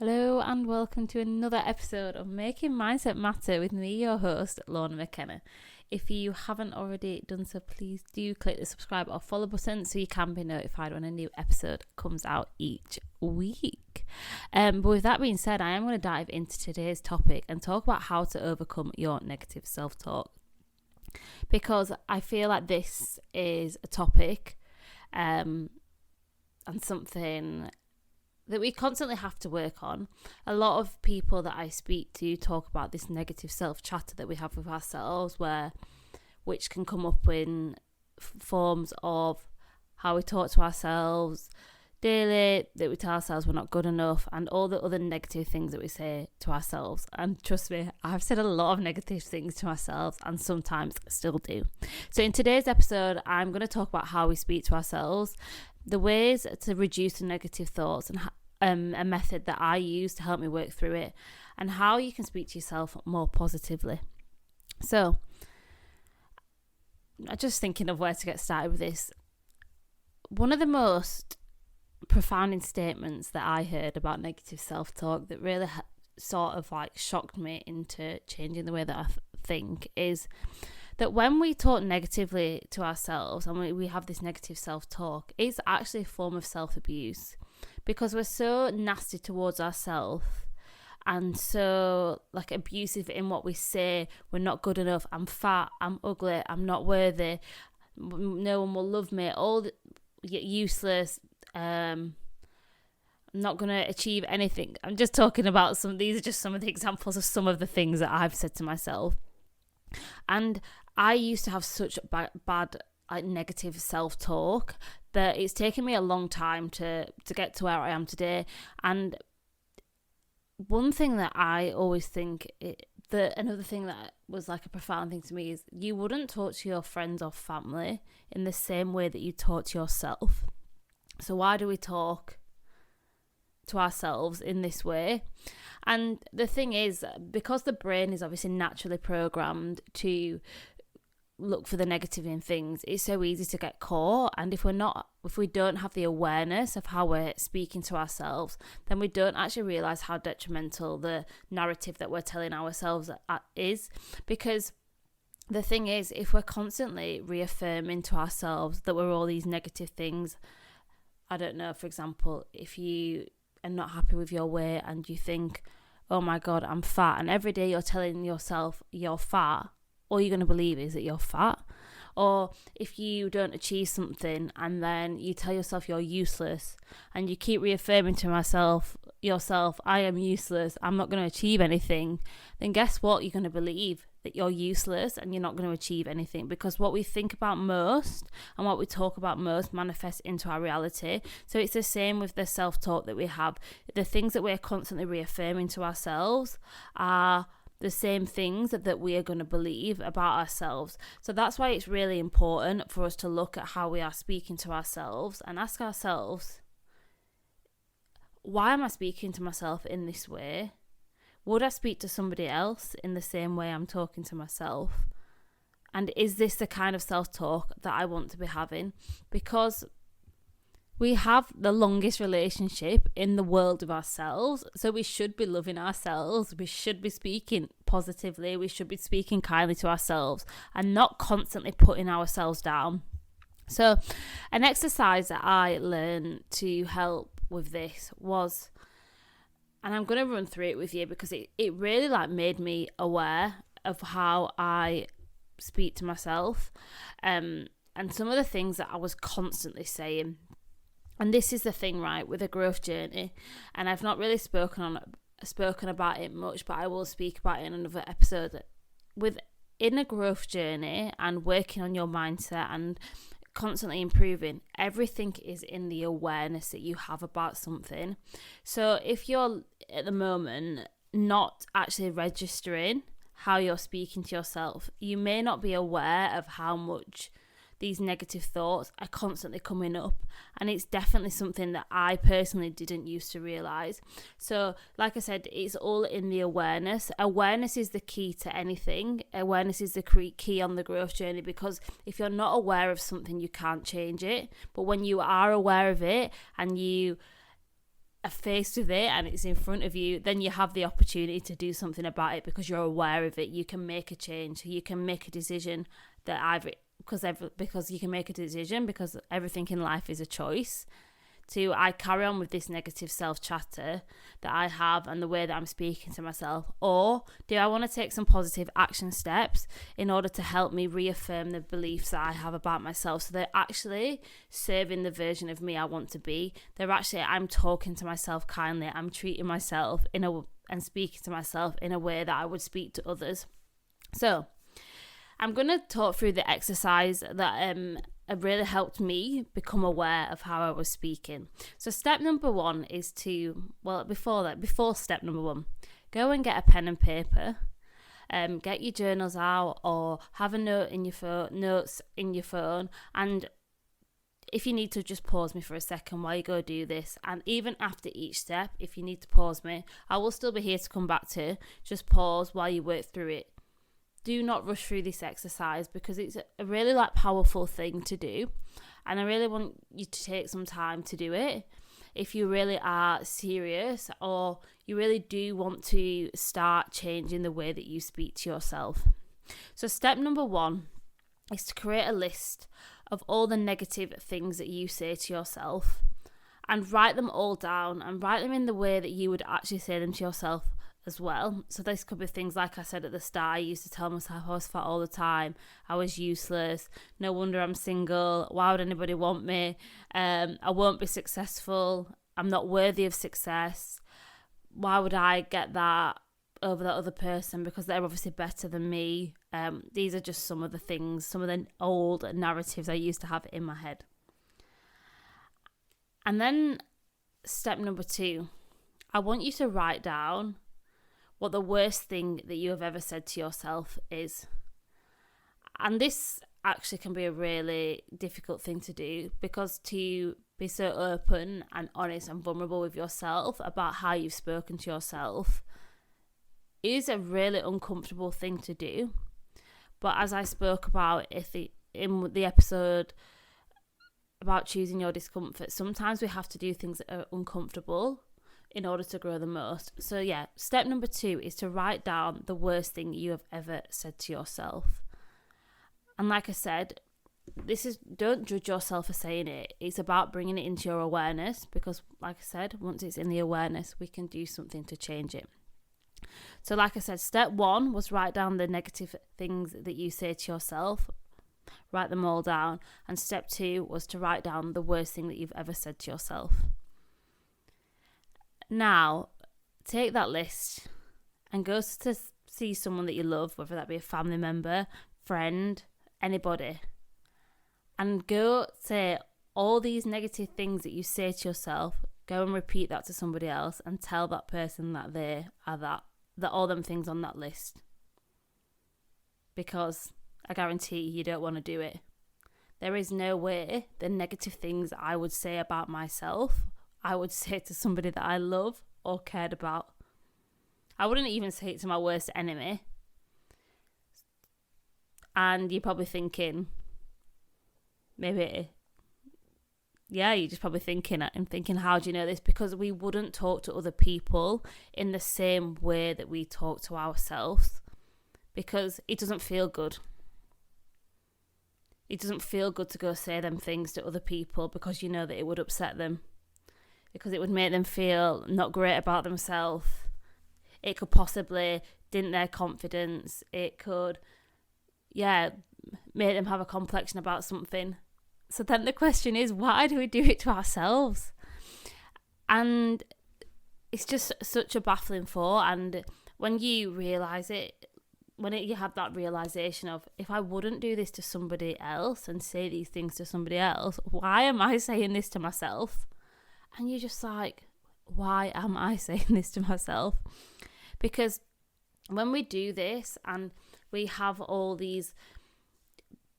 Hello and welcome to another episode of Making Mindset Matter with me, your host, Lorna McKenna. If you haven't already done so, please do click the subscribe or follow button so you can be notified when a new episode comes out each week. But with that being said, I am going to dive into today's topic and talk about how to overcome your negative self-talk, because I feel like this is a topic and something that we constantly have to work on. A lot of people that I speak to talk about this negative self-chatter that we have with ourselves, which can come up in forms of how we talk to ourselves daily, that we tell ourselves we're not good enough, and all the other negative things that we say to ourselves. And trust me, I've said a lot of negative things to myself and sometimes still do. So in today's episode, I'm going to talk about how we speak to ourselves, the ways to reduce the negative thoughts, and a method that I use to help me work through it, and how you can speak to yourself more positively. So, I'm just thinking of where to get started with this. One of the most profound statements that I heard about negative self-talk that really sort of like shocked me into changing the way that I think is that when we talk negatively to ourselves and we have this negative self-talk, it's actually a form of self-abuse, because we're so nasty towards ourselves and so like abusive in what we say. We're not good enough, I'm fat, I'm ugly, I'm not worthy, no one will love me, useless, I'm not going to achieve anything. I'm just talking about these are just some of the examples of some of the things that I've said to myself. And I used to have such bad negative self-talk that it's taken me a long time to get to where I am today. And one thing that I always think, another thing that was like a profound thing to me, is you wouldn't talk to your friends or family in the same way that you talk to yourself. So why do we talk to ourselves in this way? And the thing is, because the brain is obviously naturally programmed to look for the negative in things, it's so easy to get caught. And if we don't have the awareness of how we're speaking to ourselves, then we don't actually realize how detrimental the narrative that we're telling ourselves is. Because the thing is, if we're constantly reaffirming to ourselves that we're all these negative things, I don't know, for example, if you are not happy with your weight and you think, oh my God, I'm fat, and every day you're telling yourself you're fat, all you're going to believe is that you're fat. Or if you don't achieve something and then you tell yourself you're useless and you keep reaffirming to yourself, I am useless, I'm not going to achieve anything, then guess what? You're going to believe that you're useless and you're not going to achieve anything, because what we think about most and what we talk about most manifests into our reality. So it's the same with the self-talk that we have. The things that we're constantly reaffirming to ourselves are the same things that we are going to believe about ourselves. So that's why it's really important for us to look at how we are speaking to ourselves and ask ourselves, why am I speaking to myself in this way? Would I speak to somebody else in the same way I'm talking to myself? And is this the kind of self-talk that I want to be having? Because we have the longest relationship in the world of ourselves, so we should be loving ourselves, we should be speaking positively, we should be speaking kindly to ourselves and not constantly putting ourselves down. So an exercise that I learned to help with this was, and I'm going to run through it with you because it really made me aware of how I speak to myself, and some of the things that I was constantly saying. And this is the thing, right, with a growth journey, and I've not really spoken about it much, but I will speak about it in another episode. Within a growth journey and working on your mindset and constantly improving, everything is in the awareness that you have about something. So if you're at the moment not actually registering how you're speaking to yourself, you may not be aware of how much these negative thoughts are constantly coming up, and it's definitely something that I personally didn't used to realise. So like I said, it's all in the awareness. Awareness is the key to anything. Awareness is the key on the growth journey, because if you're not aware of something, you can't change it. But when you are aware of it and you are faced with it and it's in front of you, then you have the opportunity to do something about it because you're aware of it. You can make a change. You can make a decision because you can make a decision because everything in life is a choice. I carry on with this negative self-chatter that I have and the way that I'm speaking to myself? Or do I want to take some positive action steps in order to help me reaffirm the beliefs that I have about myself so they're actually serving the version of me I want to be? I'm talking to myself kindly. I'm treating myself and speaking to myself in a way that I would speak to others. So I'm going to talk through the exercise that really helped me become aware of how I was speaking. So step number one is before step number one, go and get a pen and paper. Get your journals out or have a notes in your phone. And if you need to, just pause me for a second while you go do this. And even after each step, if you need to pause me, I will still be here to come back to. Just pause while you work through it. Do not rush through this exercise because it's a really powerful thing to do, and I really want you to take some time to do it if you really are serious or you really do want to start changing the way that you speak to yourself. So step number one is to create a list of all the negative things that you say to yourself and write them all down and write them in the way that you would actually say them to yourself as well. So this could be things like I said at the start. I used to tell myself I was fat all the time. I was useless. No wonder I'm single. Why would anybody want me? I won't be successful. I'm not worthy of success. Why would I get that over that other person? Because they're obviously better than me. These are just some of the old narratives I used to have in my head. And then step number two, I want you to write down what the worst thing that you have ever said to yourself is. And this actually can be a really difficult thing to do because to be so open and honest and vulnerable with yourself about how you've spoken to yourself is a really uncomfortable thing to do. But as I spoke about in the episode about choosing your discomfort, sometimes we have to do things that are uncomfortable in order to grow the most. So yeah, step number two is to write down the worst thing you have ever said to yourself. And like I said, don't judge yourself for saying it. It's about bringing it into your awareness because like I said, once it's in the awareness, we can do something to change it. So like I said, step one was write down the negative things that you say to yourself. Write them all down. And step two was to write down the worst thing that you've ever said to yourself. Now, take that list and go to see someone that you love, whether that be a family member, friend, anybody, and go say all these negative things that you say to yourself, go and repeat that to somebody else and tell that person that they are that all them things on that list. Because I guarantee you don't want to do it. There is no way the negative things I would say about myself I would say to somebody that I love or cared about. I wouldn't even say it to my worst enemy. And you're probably thinking, you're just probably thinking, how do you know this? Because we wouldn't talk to other people in the same way that we talk to ourselves. Because it doesn't feel good. It doesn't feel good to go say them things to other people because you know that it would upset them. Because it would make them feel not great about themselves. It could possibly dent their confidence. It could, make them have a complexion about something. So then the question is, why do we do it to ourselves? And it's just such a baffling thought. And when you realise it, you have that realisation of, if I wouldn't do this to somebody else and say these things to somebody else, why am I saying this to myself? And you're just like, why am I saying this to myself? Because when we do this and we have all these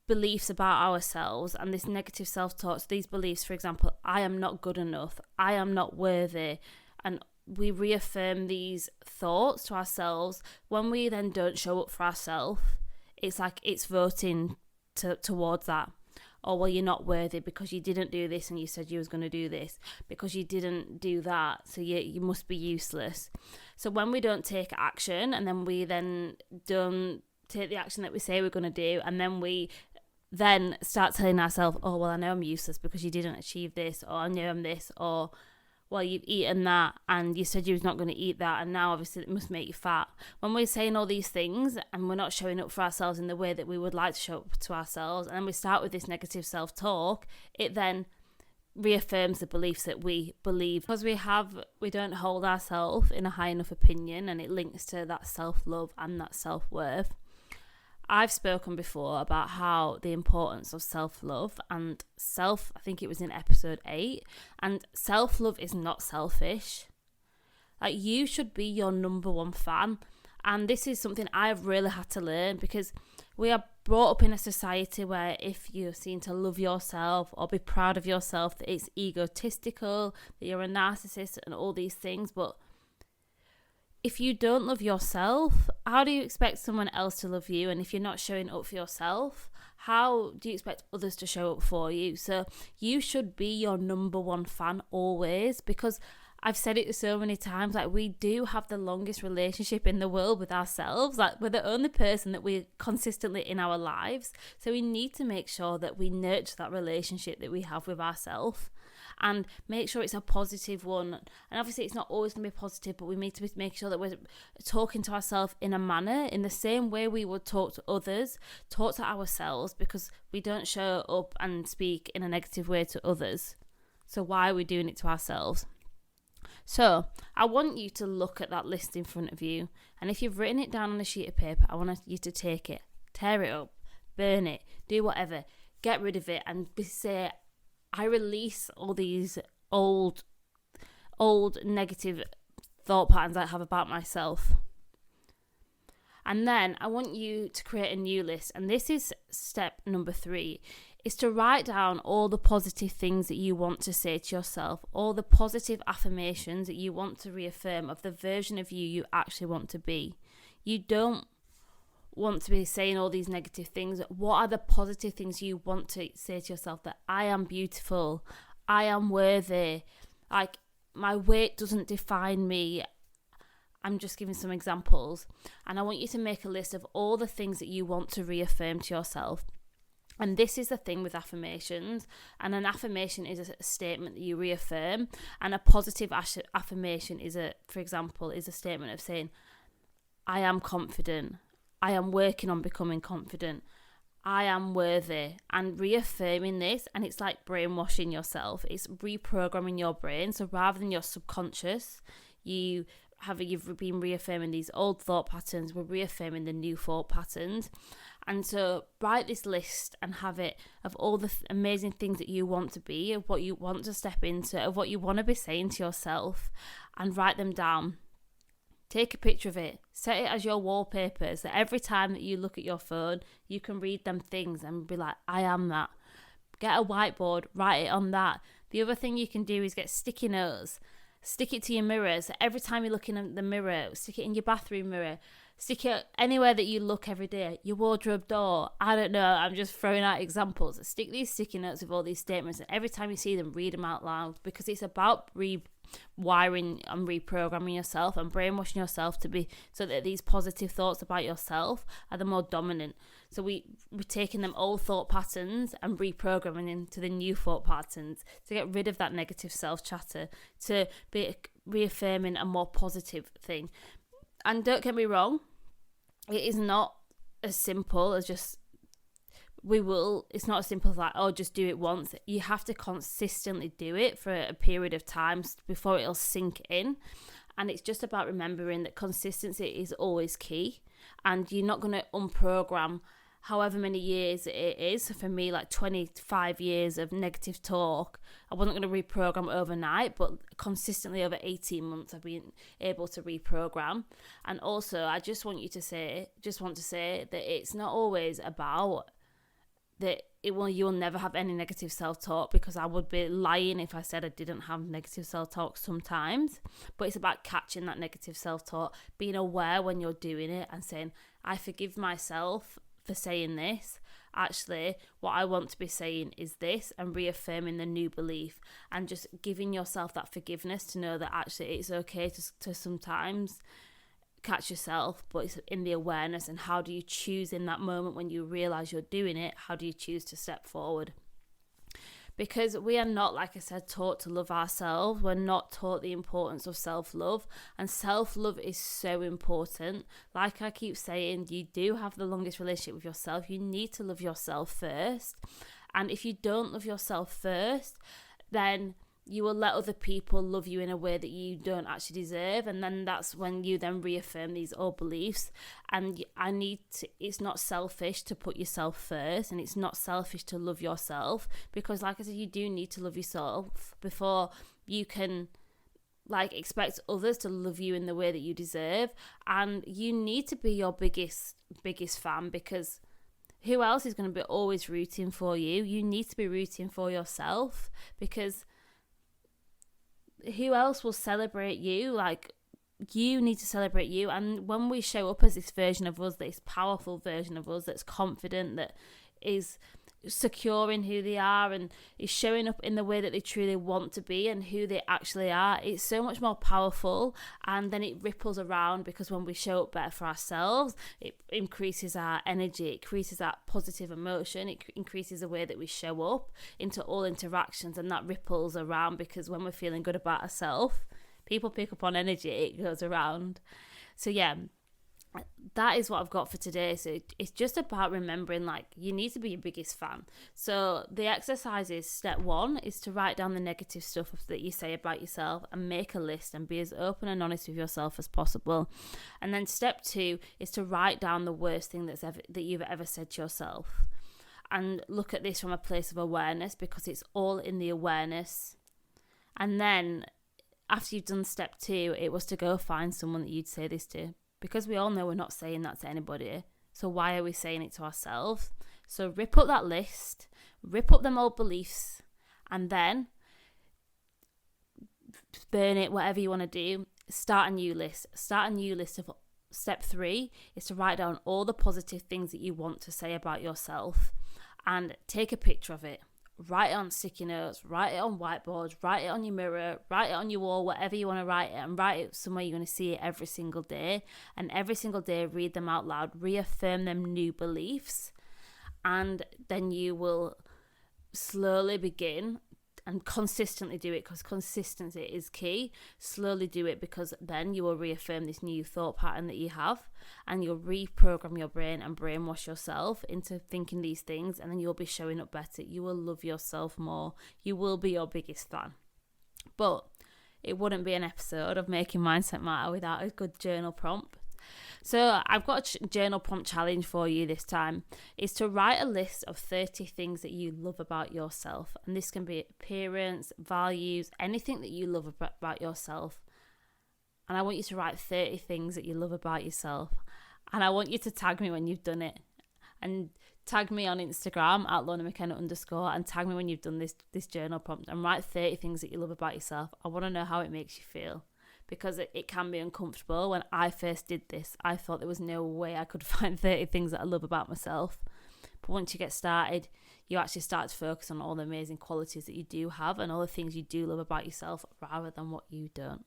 beliefs about ourselves and this negative self-talk, so these beliefs, for example, I am not good enough, I am not worthy, and we reaffirm these thoughts to ourselves, when we then don't show up for ourselves, it's like it's voting towards that. oh, well, you're not worthy because you didn't do this and you said you was going to do this, because you didn't do that, so you must be useless. So when we don't take action, and then we then don't take the action that we say we're going to do, and then we then start telling ourselves, oh, well, I know I'm useless because you didn't achieve this, or I know I'm this, or well, you've eaten that and you said you was not going to eat that, and now obviously it must make you fat. When we're saying all these things and we're not showing up for ourselves in the way that we would like to show up to ourselves, and then we start with this negative self-talk, it then reaffirms the beliefs that we believe, because we don't hold ourselves in a high enough opinion, and it links to that self-love and that self-worth. I've spoken before about how the importance of self-love and I think it was in episode 8, and self-love is not selfish. Like, you should be your number one fan. And this is something I've really had to learn, because we are brought up in a society where if you're seen to love yourself or be proud of yourself, that it's egotistical, that you're a narcissist and all these things. But if you don't love yourself, how do you expect someone else to love you? And if you're not showing up for yourself, how do you expect others to show up for you? So you should be your number one fan always, because I've said it so many times, like, we do have the longest relationship in the world with ourselves. Like, we're the only person that we're consistently in our lives. So we need to make sure that we nurture that relationship that we have with ourselves, and make sure it's a positive one. And obviously it's not always going to be positive, but we need to make sure that we're talking to ourselves in a manner, in the same way we would talk to others, talk to ourselves, because we don't show up and speak in a negative way to others. So why are we doing it to ourselves? So I want you to look at that list in front of you, and if you've written it down on a sheet of paper, I want you to take it, tear it up, burn it, do whatever, get rid of it, and say, I release all these old negative thought patterns I have about myself. And then I want you to create a new list. And this is step number 3, is to write down all the positive things that you want to say to yourself, all the positive affirmations that you want to reaffirm of the version of you actually want to be. You don't want to be saying all these negative things. What are the positive things you want to say to yourself? That I am beautiful, I am worthy, like, my weight doesn't define me. I'm just giving some examples, and I want you to make a list of all the things that you want to reaffirm to yourself. And this is the thing with affirmations, and an affirmation is a statement that you reaffirm, and a positive affirmation for example, is a statement of saying, I am confident, I am working on becoming confident, I am worthy, and reaffirming this. And it's like brainwashing yourself. It's reprogramming your brain. So rather than your subconscious, you've been reaffirming these old thought patterns, we're reaffirming the new thought patterns. And so write this list and have it of all the amazing things that you want to be, of what you want to step into, of what you want to be saying to yourself, and write them down. Take a picture of it, set it as your wallpaper, so every time that you look at your phone, you can read them things and be like, I am that. Get a whiteboard, write it on that. The other thing you can do is get sticky notes, stick it to your mirror, so every time you're looking at the mirror, stick it in your bathroom mirror, stick it anywhere that you look every day, your wardrobe door, I don't know, I'm just throwing out examples. Stick these sticky notes with all these statements, and every time you see them, read them out loud, because it's about rewiring and reprogramming yourself and brainwashing yourself to be, so that these positive thoughts about yourself are the more dominant. So we're taking them old thought patterns and reprogramming into the new thought patterns to get rid of that negative self-chatter, to be reaffirming a more positive thing. And don't get me wrong, it is not as simple as just, it's not as simple as like, oh, just do it once. You have to consistently do it for a period of time before it'll sink in. And it's just about remembering that consistency is always key, and you're not going to unprogram however many years it is. So for me, like 25 years of negative talk, I wasn't going to reprogram overnight, but consistently over 18 months I've been able to reprogram. And also, I just want to say that it's not always about that you'll never have any negative self-talk, because I would be lying if I said I didn't have negative self-talk sometimes. But it's about catching that negative self-talk, being aware when you're doing it and saying, I forgive myself for saying this, actually what I want to be saying is this, and reaffirming the new belief, and just giving yourself that forgiveness to know that actually it's okay to sometimes catch yourself, but it's in the awareness. And how do you choose in that moment when you realize you're doing it? How do you choose to step forward? Because we are not, like I said, taught to love ourselves. We're not taught the importance of self-love, and self-love is so important. Like I keep saying, you do have the longest relationship with yourself. You need to love yourself first, and if you don't love yourself first, then you will let other people love you in a way that you don't actually deserve, and then that's when you then reaffirm these old beliefs. And it's not selfish to put yourself first, and it's not selfish to love yourself, because like I said, you do need to love yourself before you can expect others to love you in the way that you deserve. And you need to be your biggest fan, because who else is going to be always rooting for you? You need to be rooting for yourself, because who else will celebrate you? You need to celebrate you. And when we show up as this version of us, this powerful version of us that's confident, that is secure in who they are, and is showing up in the way that they truly want to be and who they actually are, it's so much more powerful. And then it ripples around, because when we show up better for ourselves, it increases our energy, it increases that positive emotion, it increases the way that we show up into all interactions, and that ripples around, because when we're feeling good about ourselves, people pick up on energy, it goes around. So yeah, that is what I've got for today. So it's just about remembering, you need to be your biggest fan. So the exercise is, step 1 is to write down the negative stuff that you say about yourself, and make a list, and be as open and honest with yourself as possible. And then step 2 is to write down the worst thing that you've ever said to yourself, and look at this from a place of awareness, because it's all in the awareness. And then after you've done step 2, it was to go find someone that you'd say this to, because we all know we're not saying that to anybody. So why are we saying it to ourselves? So rip up that list, rip up them old beliefs, and then burn it, whatever you want to do. Start a new list. Of step 3 is to write down all the positive things that you want to say about yourself, and take a picture of it. Write it on sticky notes, write it on whiteboards, write it on your mirror, write it on your wall, whatever you want to write it, and write it somewhere you're going to see it every single day. And every single day, read them out loud, reaffirm them new beliefs, and then you will slowly begin and consistently do it, because consistency is key. Slowly do it, because then you will reaffirm this new thought pattern that you have, and you'll reprogram your brain and brainwash yourself into thinking these things, and then you'll be showing up better. You will love yourself more. You will be your biggest fan. But it wouldn't be an episode of Making Mindset Matter without a good journal prompt. So I've got a journal prompt challenge for you this time. Is to write a list of 30 things that you love about yourself. And this can be appearance, values, anything that you love about yourself. And I want you to write 30 things that you love about yourself. And I want you to tag me when you've done it. And tag me on Instagram at LornaMcKenna_, and tag me when you've done this journal prompt. And write 30 things that you love about yourself. I want to know how it makes you feel, because it can be uncomfortable. When I first did this, I thought there was no way I could find 30 things that I love about myself. But once you get started, you actually start to focus on all the amazing qualities that you do have, and all the things you do love about yourself, rather than what you don't.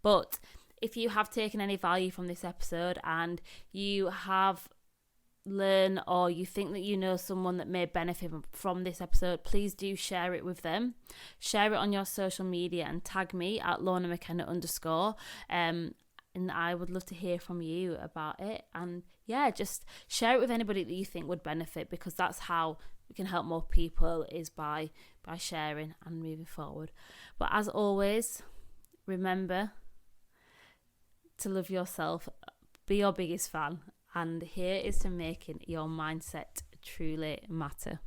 But if you have taken any value from this episode, and you have learned, or you think that you know someone that may benefit from this episode, please do share it with them. Share it on your social media and tag me at LornaMcKenna_, and I would love to hear from you about it. And yeah, just share it with anybody that you think would benefit, because that's how we can help more people, is by sharing and moving forward. But as always, remember to love yourself, be your biggest fan, and here is to making your mindset truly matter.